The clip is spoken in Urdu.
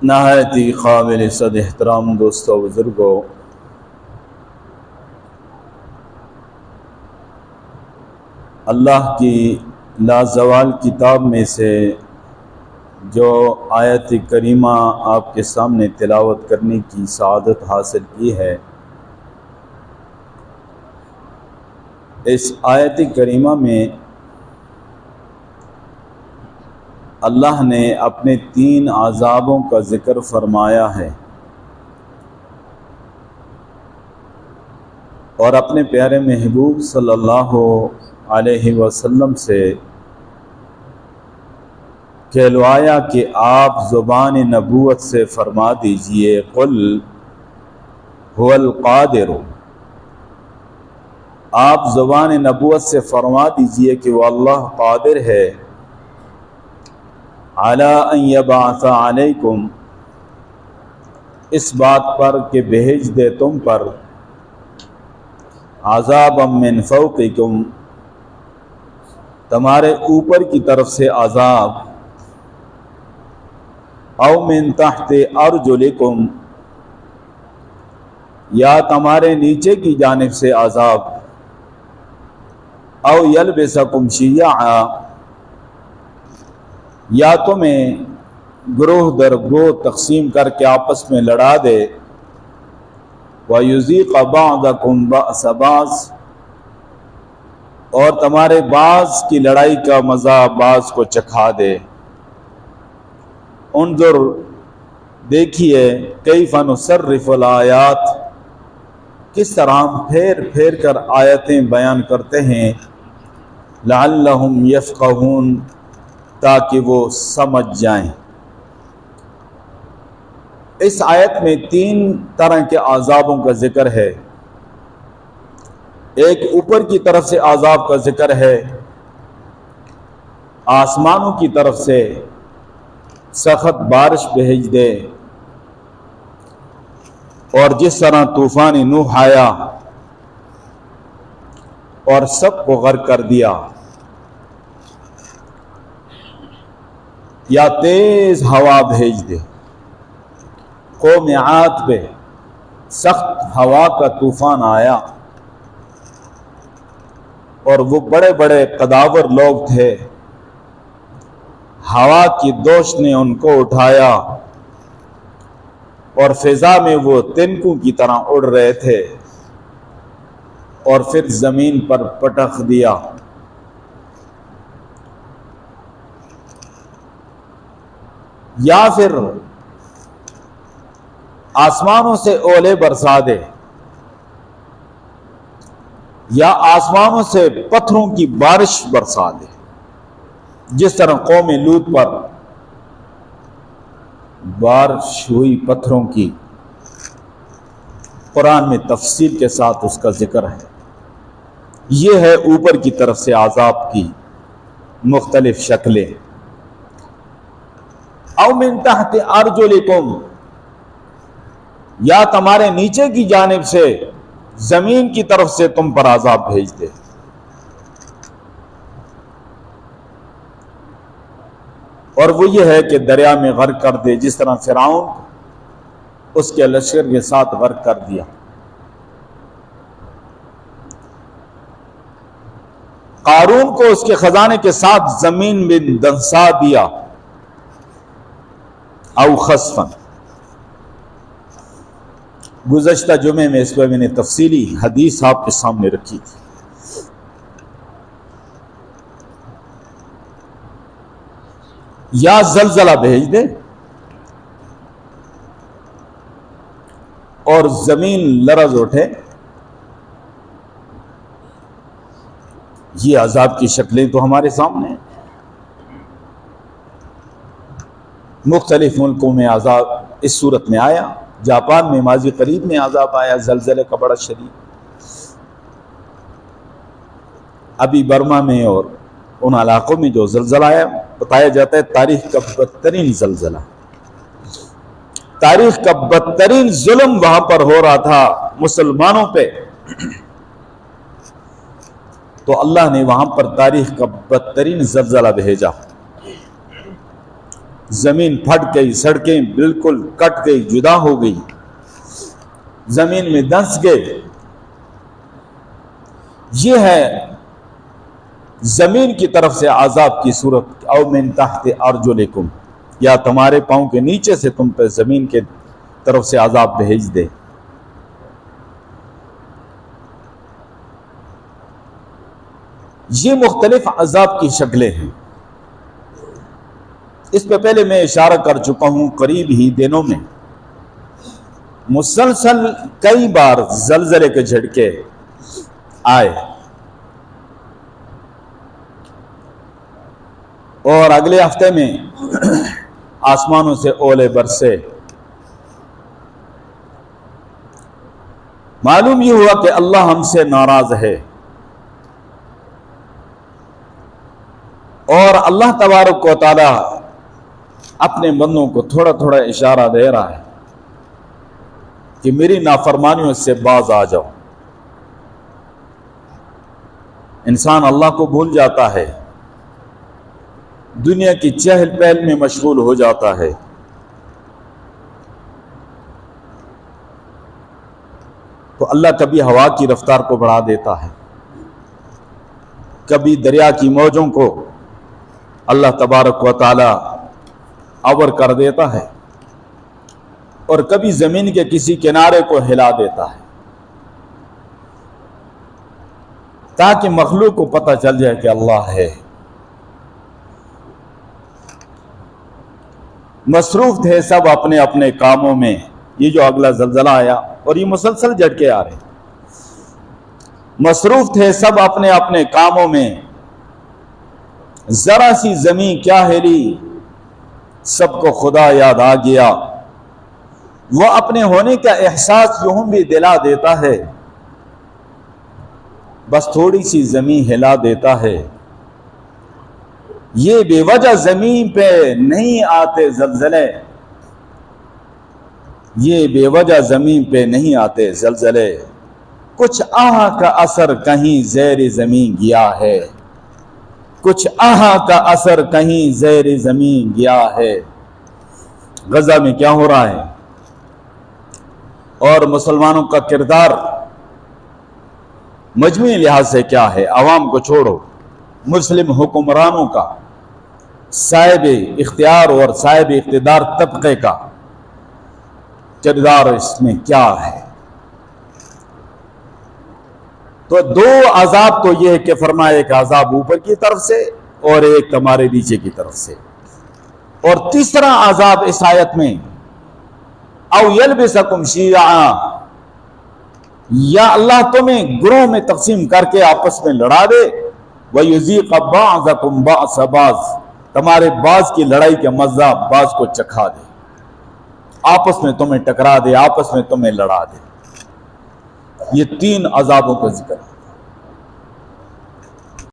نہایت ہی قابل صد احترام دوستو بزرگوں، اللہ کی لازوال کتاب میں سے جو آیت کریمہ آپ کے سامنے تلاوت کرنے کی سعادت حاصل کی ہے، اس آیت کریمہ میں اللہ نے اپنے 3 عذابوں کا ذکر فرمایا ہے اور اپنے پیارے محبوب صلی اللہ علیہ وسلم سے کہلوایا کہ آپ زبان نبوت سے فرما دیجئے، قل هو القادر، آپ زبان نبوت سے فرما دیجئے کہ وہ اللہ قادر ہے، علی ان یبعث علیکم، اس بات پر کہ بھیج دے تم پر، عذابا من فوقکم، تمہارے اوپر کی طرف سے عذاب، او من تحت ارجلکم، یا تمہارے نیچے کی جانب سے عذاب، او یلبسکم شیعا، یا تمہیں گروہ در گروہ تقسیم کر کے آپس میں لڑا دے، وَيُذِيقَ بَعْضَكُمْ بَأْسَ بَعْضٍ، اور تمہارے بعض کی لڑائی کا مزہ بعض کو چکھا دے۔ انظر، دیکھیے، کیف نصرف الآیات، کس طرح ہم پھیر پھیر کر آیتیں بیان کرتے ہیں، لعلہم یفقہون، تاکہ وہ سمجھ جائیں۔ اس آیت میں 3 طرح کے عذابوں کا ذکر ہے۔ ایک اوپر کی طرف سے عذاب کا ذکر ہے، آسمانوں کی طرف سے سخت بارش بھیج دے، اور جس طرح طوفان نوح آیا اور سب کو غرق کر دیا، یا تیز ہوا بھیج دے، قوم عاد پہ سخت ہوا کا طوفان آیا، اور وہ بڑے بڑے قداور لوگ تھے، ہوا کی دوش نے ان کو اٹھایا اور فضا میں وہ تنکوں کی طرح اڑ رہے تھے، اور پھر زمین پر پٹخ دیا۔ یا پھر آسمانوں سے اولے برسا دے، یا آسمانوں سے پتھروں کی بارش برسا دے، جس طرح قوم لوط پر بارش ہوئی پتھروں کی، قرآن میں تفصیل کے ساتھ اس کا ذکر ہے۔ یہ ہے اوپر کی طرف سے عذاب کی مختلف شکلیں۔ او من تحت ارجلکم، یا تمہارے نیچے کی جانب سے زمین کی طرف سے تم پر عذاب بھیج دے۔ اور وہ یہ ہے کہ دریا میں غرق کر دے، جس طرح فرعون اس کے لشکر کے ساتھ غرق کر دیا۔ قارون کو اس کے خزانے کے ساتھ زمین میں دنسا دیا، او خسفا۔ گزشتہ جمعے میں اس پہ میں نے تفصیلی حدیث آپ کے سامنے رکھی تھی۔ یا زلزلہ بھیج دے اور زمین لرز اٹھے، یہ عذاب کی شکلیں تو ہمارے سامنے ہیں۔ مختلف ملکوں میں عذاب اس صورت میں آیا، جاپان میں ماضی قریب میں عذاب آیا زلزلے کا بڑا شدید، ابھی برما میں اور ان علاقوں میں جو زلزلہ آیا، بتایا جاتا ہے تاریخ کا بدترین زلزلہ، تاریخ کا بدترین ظلم وہاں پر ہو رہا تھا مسلمانوں پہ، تو اللہ نے وہاں پر تاریخ کا بدترین زلزلہ بھیجا۔ زمین پھٹ گئی، سڑکیں بالکل کٹ گئی، جدا ہو گئی، زمین میں دھنس گئے. یہ ہے زمین کی طرف سے عذاب کی صورت. او من تحت ارجلکم، یا تمہارے پاؤں کے نیچے سے تم پہ زمین کے طرف سے عذاب بھیج دے. یہ مختلف عذاب کی شکلیں ہیں. اس پہ پہلے میں اشارہ کر چکا ہوں. قریب ہی دنوں میں مسلسل کئی بار زلزلے کے جھٹکے آئے اور اگلے ہفتے میں آسمانوں سے اولے برسے. معلوم یہ ہوا کہ اللہ ہم سے ناراض ہے اور اللہ تبارک و تعالی اپنے بندوں کو تھوڑا تھوڑا اشارہ دے رہا ہے کہ میری نافرمانیوں سے باز آ جاؤ. انسان اللہ کو بھول جاتا ہے، دنیا کی چہل پہل میں مشغول ہو جاتا ہے. تو اللہ کبھی ہوا کی رفتار کو بڑھا دیتا ہے، کبھی دریا کی موجوں کو اللہ تبارک و تعالی عبر کر دیتا ہے، اور کبھی زمین کے کسی کنارے کو ہلا دیتا ہے تاکہ مخلوق کو پتہ چل جائے کہ اللہ ہے. مصروف تھے سب اپنے اپنے کاموں میں. یہ جو اگلا زلزلہ آیا اور یہ مسلسل جھٹکے آ رہے، مصروف تھے سب اپنے اپنے کاموں میں. ذرا سی زمین کیا ہلی، سب کو خدا یاد آ گیا. وہ اپنے ہونے کا احساس یوں بھی دلا دیتا ہے، بس تھوڑی سی زمین ہلا دیتا ہے. یہ بے وجہ زمین پہ نہیں آتے زلزلے، یہ بے وجہ زمین پہ نہیں آتے زلزلے. کچھ آہ کا اثر کہیں زیر زمین گیا ہے، کچھ آہ کا اثر کہیں زیر زمین گیا ہے. غزہ میں کیا ہو رہا ہے اور مسلمانوں کا کردار مجموعی لحاظ سے کیا ہے، عوام کو چھوڑو، مسلم حکمرانوں کا، صاحب اختیار اور صاحب اقتدار طبقے کا کردار اس میں کیا ہے. تو دو عذاب تو یہ ہے کہ فرمایا ایک عذاب اوپر کی طرف سے اور ایک تمہارے نیچے کی طرف سے. اور تیسرا عذاب اس آیت میں او یلبسکم شیعا، یا اللہ تمہیں گروہ میں تقسیم کر کے آپس میں لڑا دے. وَيُذِيقَ بَعْضَكُمْ بَأْسَ بَعْضٍ، تمہارے بعض کی لڑائی کا مزہ بعض کو چکھا دے، آپس میں تمہیں ٹکرا دے، آپس میں تمہیں لڑا دے. یہ تین عذابوں کا ذکر ہے.